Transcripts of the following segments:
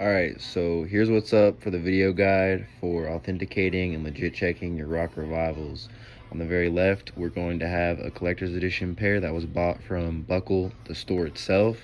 Alright, so here's what's up for the video guide for authenticating and legit checking your rock revivals. On the very left, we're going to have a collector's edition pair that was bought from Buckle, the store itself.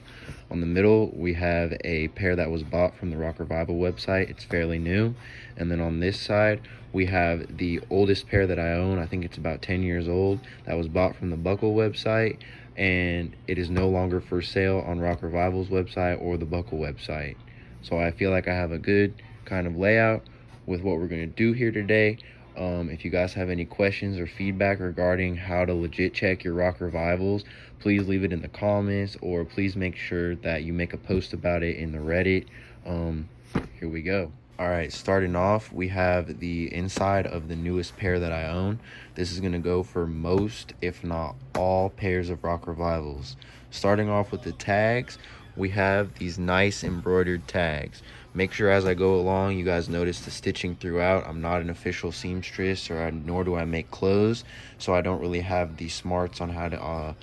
On the middle, we have a pair that was bought from the Rock Revival website. It's fairly new. And then on this side, we have the oldest pair that I own. I think it's about 10 years old. That was bought from the Buckle website, and it is no longer for sale on Rock Revival's website or the Buckle website. So I feel like I have a good kind of layout with what we're going to do here today. If you guys have any questions or feedback regarding how to legit check your rock revivals, please leave it in the comments, or please make sure that you make a post about it in the Reddit. Here we go. Alright, starting off, we have the inside of the newest pair that I own. This is going to go for most, if not all, pairs of rock revivals. Starting off with the tags, we have these nice embroidered tags. Make sure as I go along, you guys notice the stitching throughout. I'm not an official seamstress, nor do I make clothes, so I don't really have the smarts on how to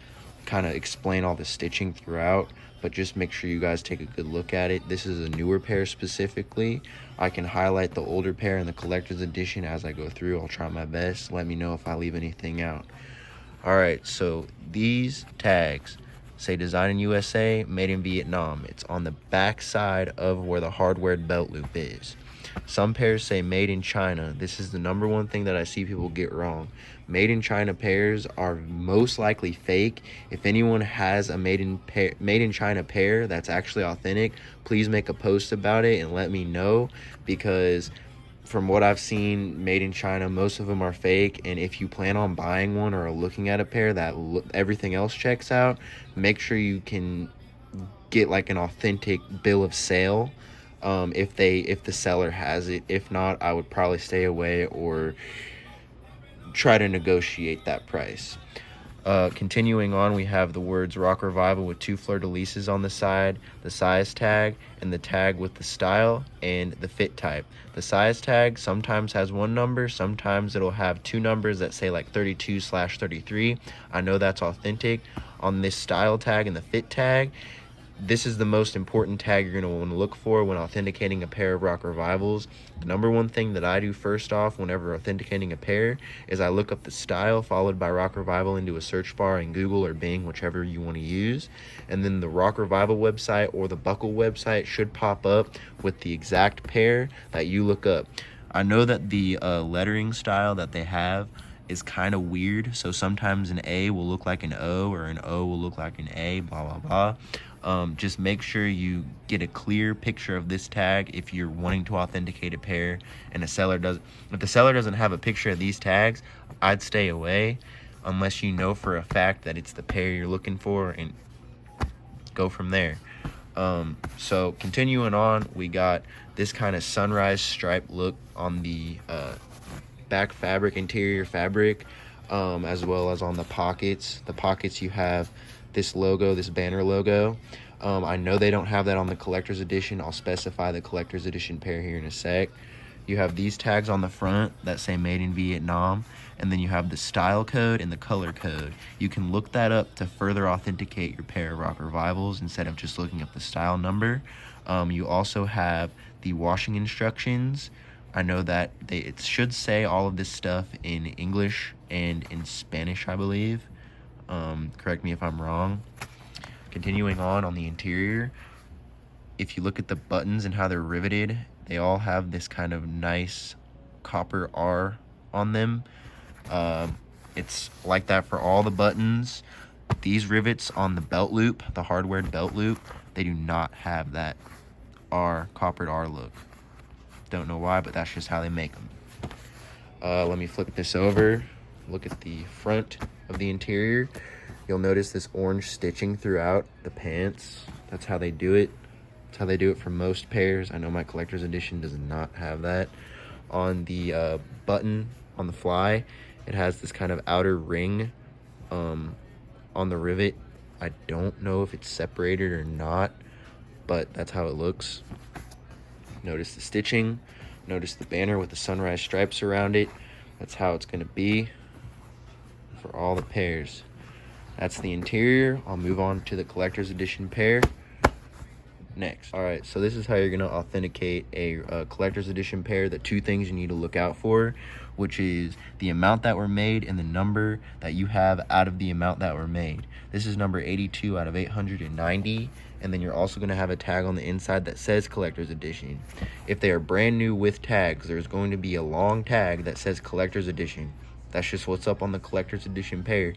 kind of explain all the stitching throughout, but just make sure you guys take a good look at it. This is a newer pair specifically. I can highlight the older pair in the collector's edition as I go through. I'll try my best. Let me know if I leave anything out. Alright, so these tags say Design in USA, Made in Vietnam. It's on the back side of where the hardware belt loop is. Some pairs say Made in China. This is the number one thing that I see people get wrong. Made in China pairs are most likely fake. If anyone has a Made in China pair that's actually authentic, please make a post about it and let me know, because from what I've seen, Made in China, most of them are fake. And if you plan on buying one or are looking at a pair that everything else checks out, make sure you can get like an authentic bill of sale if the seller has it. If not, I would probably stay away or try to negotiate that price. Continuing on, we have the words Rock Revival with 2 fleur-de-lises on the side, the size tag, and the tag with the style and the fit type. The size tag sometimes has 1 number, sometimes it'll have 2 numbers that say like 32/33. I know that's authentic. On this style tag and the fit tag, this is the most important tag you're going to want to look for when authenticating a pair of rock revivals. The number one thing that I do first off whenever authenticating a pair is I look up the style followed by rock revival into a search bar in Google or Bing, whichever you want to use, and then the rock revival website or the Buckle website should pop up with the exact pair that you look up. I know that the lettering style that they have is kind of weird, so sometimes an A will look like an O or an O will look like an A, blah blah blah. Just make sure you get a clear picture of this tag if you're wanting to authenticate a pair and if the seller doesn't have a picture of these tags, I'd stay away unless you know for a fact that it's the pair you're looking for, and go from there. So continuing on, we got this kind of sunrise stripe look on the back fabric, interior fabric, as well as on the pockets. The pockets, you have this logo, this banner logo. I know they don't have that on the collector's edition. I'll specify the collector's edition pair here in a sec. You have these tags on the front that say Made in Vietnam, and then you have the style code and the color code. You can look that up to further authenticate your pair of rock revivals instead of just looking up the style number. You also have the washing instructions. I know that it should say all of this stuff in English and in Spanish, I believe. Correct me if I'm wrong. Continuing on the interior, if you look at the buttons and how they're riveted, they all have this kind of nice copper R on them. It's like that for all the buttons. These rivets on the belt loop, the hardware belt loop, they do not have that coppered R look. Don't know why, but that's just how they make them. Let me flip this over. Look at the front of the interior. You'll notice this orange stitching throughout the pants. That's how they do it. That's how they do it for most pairs. I know my collector's edition does not have that. On the button on the fly, it has this kind of outer ring on the rivet. I don't know if it's separated or not, but that's how it looks. Notice the stitching. Notice the banner with the sunrise stripes around it. That's how it's going to be for all the pairs. That's the interior. I'll move on to the collector's edition pair. next. All right, so this is how you're gonna authenticate a collector's edition pair. The two things you need to look out for, which is the amount that were made and the number that you have out of the amount that were made. This is number 82 out of 890, and then you're also gonna have a tag on the inside that says collector's edition. If they are brand new with tags, there's going to be a long tag that says collector's edition. That's just what's up on the collector's edition pair.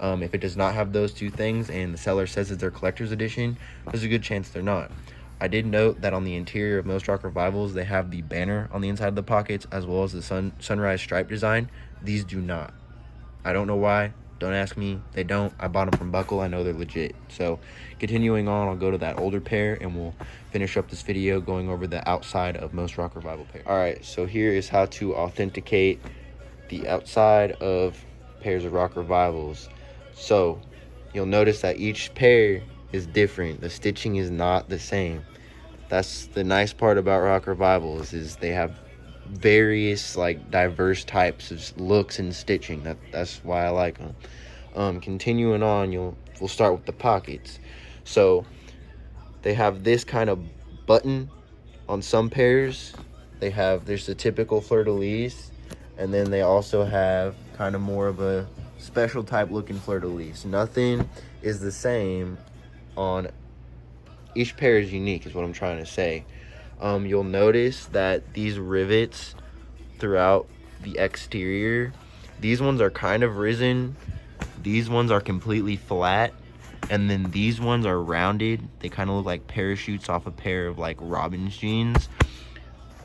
If it does not have those two things and the seller says it's their collector's edition, there's a good chance they're not. I did note that on the interior of most rock revivals, they have the banner on the inside of the pockets as well as the sunrise stripe design. These do not. I don't know why. Don't ask me. They don't. I bought them from Buckle. I know they're legit. So continuing on, I'll go to that older pair and we'll finish up this video going over the outside of most rock revival pairs. All right, so here is how to authenticate the outside of pairs of rock revivals. So you'll notice that each pair is different. The stitching is not the same. That's the nice part about rock revivals, is they have various like diverse types of looks and stitching. That's why I like them. Continuing on, we'll start with the pockets. So they have this kind of button on some pairs. There's the typical fleur-de-lis, and then they also have kind of more of a special type looking fleur-de-lis. Nothing is the same on each pair, is unique is what I'm trying to say. You'll notice that these rivets throughout the exterior, these ones are kind of risen, these ones are completely flat, and then these ones are rounded. They kind of look like parachutes off a pair of like Robin's jeans.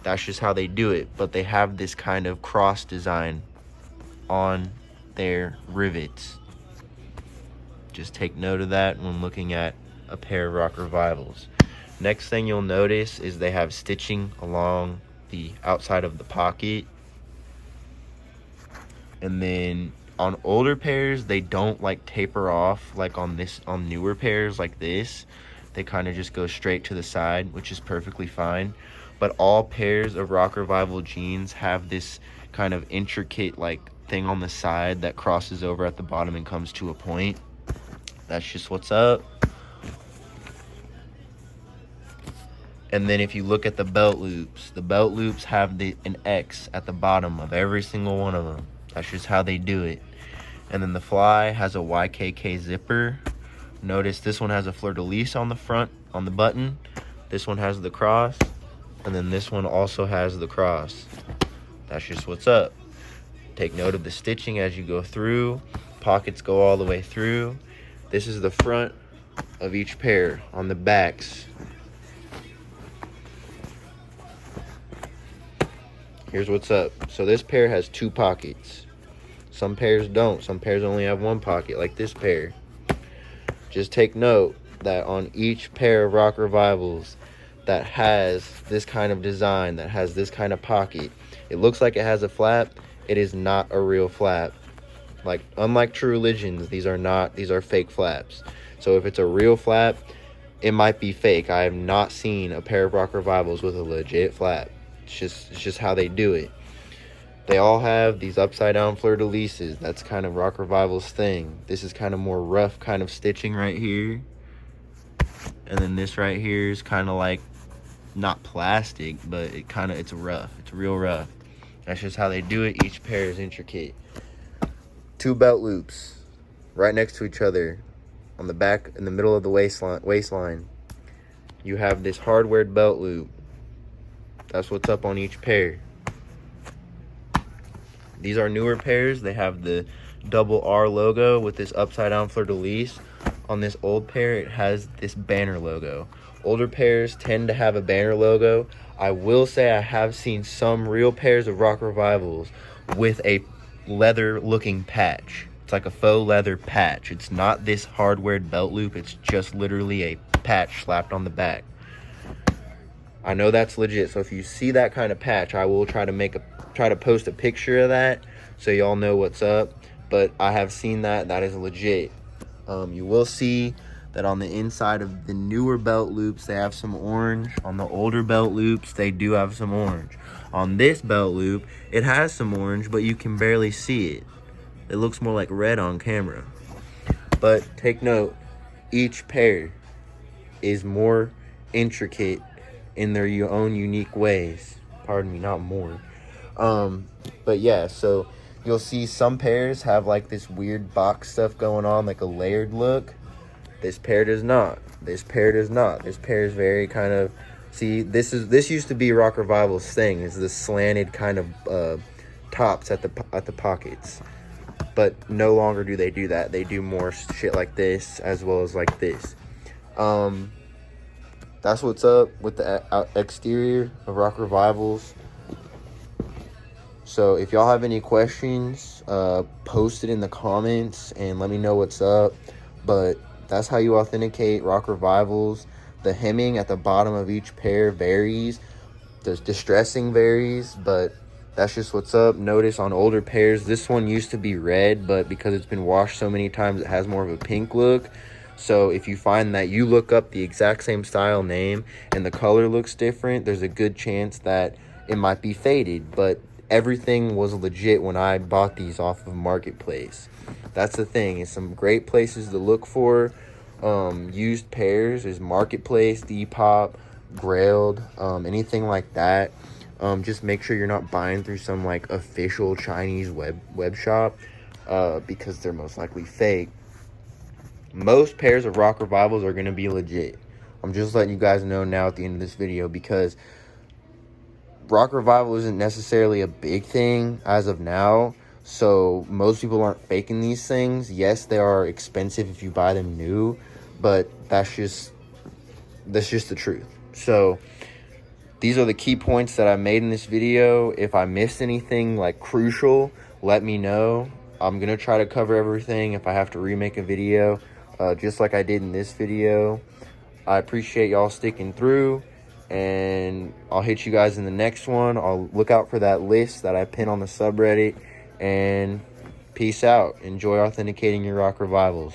That's just how they do it, but they have this kind of cross design on their rivets. Just take note of that when looking at a pair of rock revivals. Next thing you'll notice is they have stitching along the outside of the pocket, and then on older pairs they don't like taper off like on newer pairs like this. They kind of just go straight to the side, which is perfectly fine. But all pairs of rock revival jeans have this kind of intricate like thing on the side that crosses over at the bottom and comes to a point. That's just what's up. And then if you look at the belt loops have an X at the bottom of every single one of them. That's just how they do it. And then the fly has a YKK zipper. Notice this one has a fleur-de-lis on the front, on the button. This one has the cross. And then this one also has the cross. That's just what's up. Take note of the stitching as you go through. Pockets go all the way through. This is the front of each pair. On the backs, here's what's up. So this pair has two pockets. Some pairs don't. Some pairs only have one pocket, like this pair. Just take note that on each pair of rock revivals that has this kind of design, that has this kind of pocket, it looks like it has a flap. It is not a real flap. Like, unlike True Religions, these are fake flaps. So if it's a real flap, it might be fake. I have not seen a pair of rock revivals with a legit flap. It's just how they do it. They all have these upside down fleur-de-lises. That's kind of rock revival's thing. This is kind of more rough kind of stitching right here. And then this right here is kind of like, not plastic, but it's rough. It's real rough. That's just how they do it. Each pair is intricate. Two belt loops right next to each other on the back, in the middle of the waistline. You have this hardware belt loop. That's what's up on each pair. These are newer pairs. They have the double R logo with this upside down fleur-de-lis. On this old pair, it has this banner logo. Older pairs tend to have a banner logo. I will say I have seen some real pairs of rock revivals with a leather looking patch. It's like a faux leather patch. It's not this hardware belt loop. It's just literally a patch slapped on the back. I know that's legit. So if you see that kind of patch, I will try to post a picture of that so y'all know what's up. But I have seen that. That is legit. You will see that on the inside of the newer belt loops, they have some orange. On the older belt loops, they do have some orange. On this belt loop, it has some orange, but you can barely see it. It looks more like red on camera. But take note, each pair is more intricate in their own unique ways. Pardon me, not more. But yeah, so you'll see some pairs have like this weird box stuff going on, like a layered look. This pair does not. This pair does not. This pair is very kind of, see, this used to be Rock Revival's thing, is the slanted kind of tops at the pockets. But no longer do they do that. They do more shit like this, as well as like this. That's what's up with the exterior of Rock Revivals. So if y'all have any questions, post it in the comments and let me know what's up. But that's how you authenticate Rock Revivals. The hemming at the bottom of each pair varies. The distressing varies, but that's just what's up. Notice on older pairs, this one used to be red, but because it's been washed so many times, it has more of a pink look. So if you find that you look up the exact same style name and the color looks different, there's a good chance that it might be faded. But everything was legit when I bought these off of Marketplace. That's the thing. It's some great places to look for used pairs is Marketplace, Depop, Grailed, anything like that. Just make sure you're not buying through some like official Chinese web shop, because they're most likely fake. Most pairs of Rock Revivals are going to be legit. I'm just letting you guys know now at the end of this video, because Rock Revival isn't necessarily a big thing as of now. So most people aren't faking these things. Yes, they are expensive if you buy them new, but that's just the truth. So these are the key points that I made in this video. If I missed anything like crucial, let me know. I'm going to try to cover everything if I have to remake a video, just like I did in this video. I appreciate y'all sticking through, and I'll hit you guys in the next one. I'll look out for that list that I pin on the subreddit, and peace out. Enjoy authenticating your Rock Revivals.